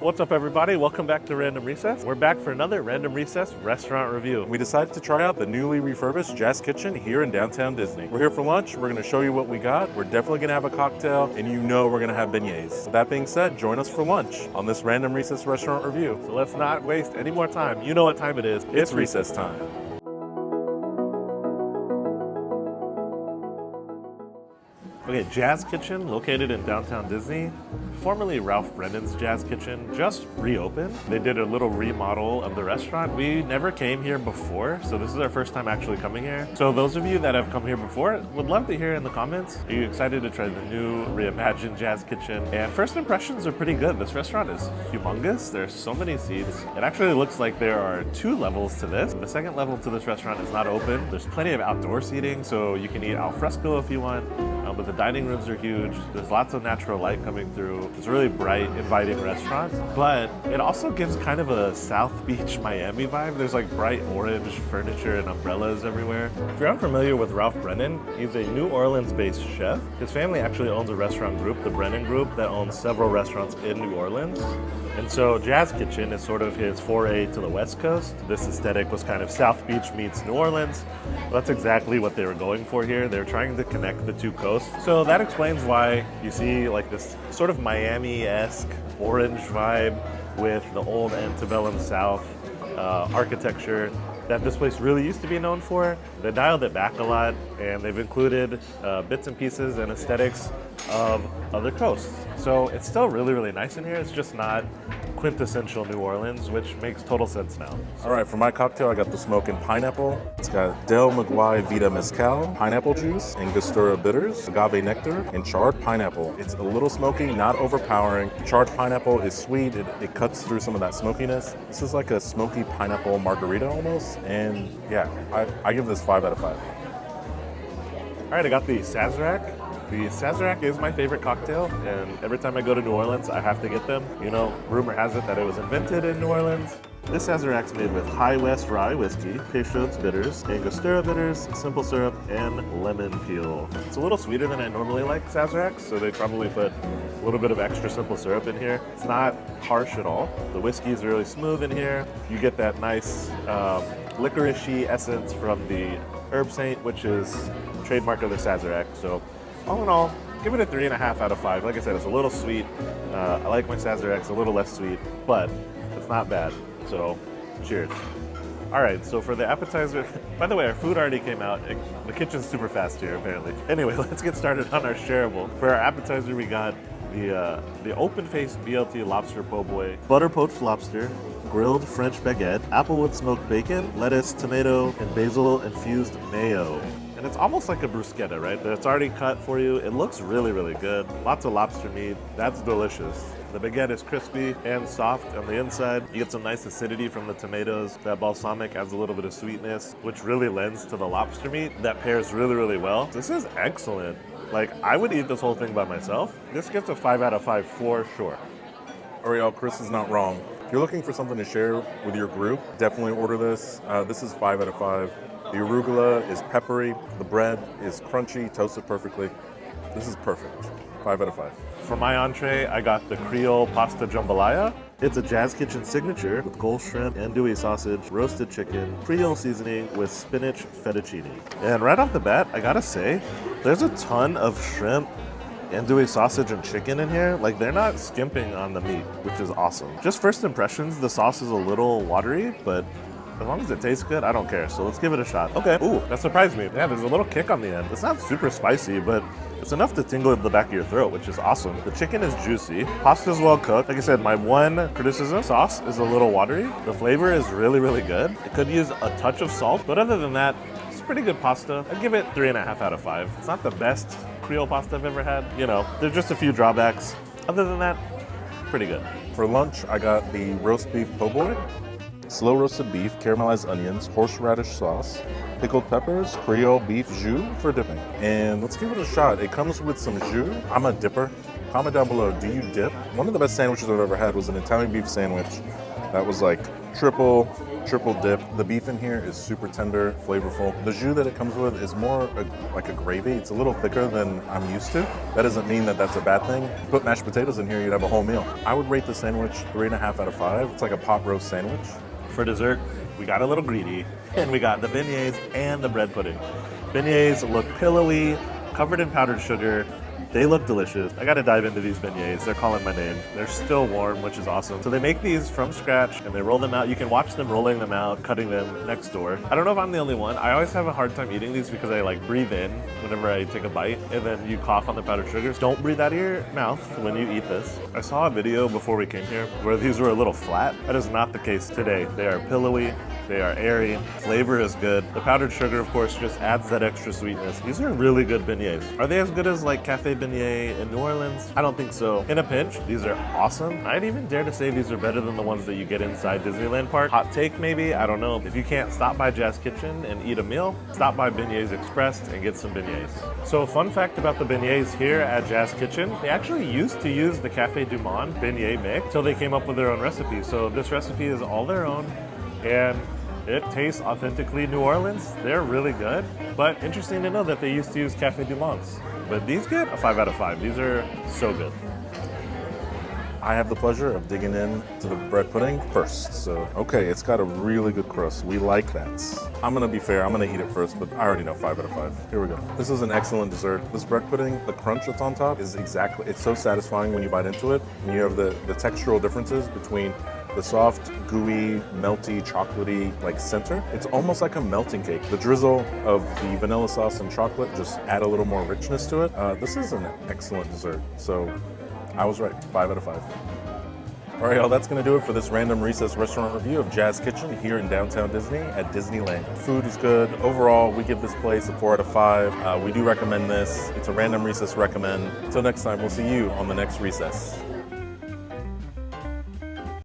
What's up, everybody? Welcome back to Random Recess. We're back for another Random Recess restaurant review. We decided to try out the newly refurbished Jazz Kitchen here in Downtown Disney. We're here for lunch. We're going to show you what we got. We're definitely going to have a cocktail, and you know we're going to have beignets. With that being said, join us for lunch on this Random Recess restaurant review. So let's not waste any more time. You know what time it is. It's recess time. Okay, Jazz Kitchen, located in Downtown Disney, formerly Ralph Brennan's Jazz Kitchen, just reopened. They did a little remodel of the restaurant. We never came here before, so this is our first time actually coming here. So those of you that have come here before, would love to hear in the comments. Are you excited to try the new reimagined Jazz Kitchen? And first impressions are pretty good. This restaurant is humongous. There's so many seats. It actually looks like there are 2 levels to this. The second level to this restaurant is not open. There's plenty of outdoor seating, so you can eat al fresco if you want. But the dining rooms are huge. There's lots of natural light coming through. It's a really bright, inviting restaurant, but it also gives kind of a South Beach, Miami vibe. There's like bright orange furniture and umbrellas everywhere. If you're unfamiliar with Ralph Brennan, he's a New Orleans-based chef. His family actually owns a restaurant group, the Brennan Group, that owns several restaurants in New Orleans. And so Jazz Kitchen is sort of his foray to the West Coast. This aesthetic was kind of South Beach meets New Orleans. That's exactly what they were going for here. They're trying to connect the 2 coasts. So that explains why you see like this sort of Miami-esque orange vibe with the old antebellum South architecture that this place really used to be known for. They dialed it back a lot, and they've included bits and pieces and aesthetics of other coasts. So it's still really, really nice in here. It's just not quintessential New Orleans, which makes total sense now. All right, for my cocktail, I got the smoking pineapple. It's got Del Maguey Vita Mezcal, pineapple juice, Angostura bitters, agave nectar, and charred pineapple. It's a little smoky, not overpowering. Charred pineapple is sweet. It cuts through some of that smokiness. This is like a smoky pineapple margarita almost. And yeah, I give this 5 out of 5. All right, I got the Sazerac. The Sazerac is my favorite cocktail, and every time I go to New Orleans, I have to get them. You know, rumor has it that it was invented in New Orleans. This Sazerac's made with High West rye whiskey, Peychaud's bitters, Angostura bitters, simple syrup, and lemon peel. It's a little sweeter than I normally like Sazerac, so they probably put a little bit of extra simple syrup in here. It's not harsh at all. The whiskey is really smooth in here. You get that nice licorice-y essence from the Herb Saint, which is trademark of the Sazerac. So all in all, give it a 3.5 out of 5. Like I said, it's a little sweet. I like my Sazeracs a little less sweet, but it's not bad. So, cheers. All right, so for the appetizer, by the way, our food already came out. The kitchen's super fast here, apparently. Anyway, let's get started on our shareable. For our appetizer, we got the open Face BLT lobster po' boy, butter poached lobster, grilled French baguette, applewood smoked bacon, lettuce, tomato, and basil infused mayo. And it's almost like a bruschetta, right? But it's already cut for you. It looks really, really good. Lots of lobster meat. That's delicious. The baguette is crispy and soft on the inside. You get some nice acidity from the tomatoes. That balsamic adds a little bit of sweetness, which really lends to the lobster meat. That pairs really, really well. This is excellent. Like, I would eat this whole thing by myself. This gets a 5 out of 5 for sure. All right, y'all, Chris is not wrong. If you're looking for something to share with your group, definitely order this. This is 5 out of 5. The arugula is peppery. The bread is crunchy, toasted perfectly. This is perfect. 5 out of 5. For my entree, I got the Creole Pasta jambalaya. It's a Jazz Kitchen signature with Gulf shrimp, andouille sausage, roasted chicken, Creole seasoning with spinach fettuccine. And right off the bat, I gotta say, there's a ton of shrimp, andouille sausage, and chicken in here. Like, they're not skimping on the meat, which is awesome. Just first impressions, the sauce is a little watery, but as long as it tastes good, I don't care. So let's give it a shot. Okay. Ooh, that surprised me. Yeah, there's a little kick on the end. It's not super spicy, but it's enough to tingle in the back of your throat, which is awesome. The chicken is juicy. Pasta's well cooked. Like I said, my one criticism, sauce is a little watery. The flavor is really, really good. It could use a touch of salt, but other than that, it's pretty good pasta. I'd give it 3.5 out of 5. It's not the best Creole pasta I've ever had. You know, there's just a few drawbacks. Other than that, pretty good. For lunch, I got the roast beef po' boy. Slow roasted beef, caramelized onions, horseradish sauce, pickled peppers, Creole beef jus for dipping. And let's give it a shot. It comes with some jus. I'm a dipper. Comment down below, do you dip? One of the best sandwiches I've ever had was an Italian beef sandwich that was like triple dip. The beef in here is super tender, flavorful. The jus that it comes with is more like a gravy. It's a little thicker than I'm used to. That doesn't mean that that's a bad thing. Put mashed potatoes in here, you'd have a whole meal. I would rate the sandwich 3.5 out of 5. It's like a pot roast sandwich. For dessert, we got a little greedy, and we got the beignets and the bread pudding. Beignets look pillowy, covered in powdered sugar. They look delicious. I gotta dive into these beignets. They're calling my name. They're still warm, which is awesome. So they make these from scratch and they roll them out. You can watch them rolling them out, cutting them next door. I don't know if I'm the only one. I always have a hard time eating these because I like breathe in whenever I take a bite and then you cough on the powdered sugars. Don't breathe out of your mouth when you eat this. I saw a video before we came here where these were a little flat. That is not the case today. They are pillowy. They are airy. Flavor is good. The powdered sugar, of course, just adds that extra sweetness. These are really good beignets. Are they as good as like Cafe Beignet in New Orleans? I don't think so. In a pinch, these are awesome. I'd even dare to say these are better than the ones that you get inside Disneyland Park. Hot take maybe, I don't know. If you can't stop by Jazz Kitchen and eat a meal, stop by Beignets Express and get some beignets. So fun fact about the beignets here at Jazz Kitchen, they actually used to use the Café du Monde beignet mix till they came up with their own recipe. So this recipe is all their own and it tastes authentically New Orleans. They're really good, but interesting to know that they used to use Café du Monde. But these get a 5 out of 5. These are so good. I have the pleasure of digging in to the bread pudding first. So, okay, it's got a really good crust. We like that. I'm gonna be fair, I'm gonna eat it first, but I already know 5 out of 5. Here we go. This is an excellent dessert. This bread pudding, the crunch that's on top is it's so satisfying when you bite into it. And you have the textural differences between the soft, gooey, melty, chocolatey, like center. It's almost like a melting cake. The drizzle of the vanilla sauce and chocolate just add a little more richness to it. This is an excellent dessert. So I was right, 5 out of 5. All right, y'all, that's gonna do it for this random recess restaurant review of Jazz Kitchen here in Downtown Disney at Disneyland. Food is good. Overall, we give this place a 4 out of 5. We do recommend this. It's a random recess recommend. Until next time, we'll see you on the next recess.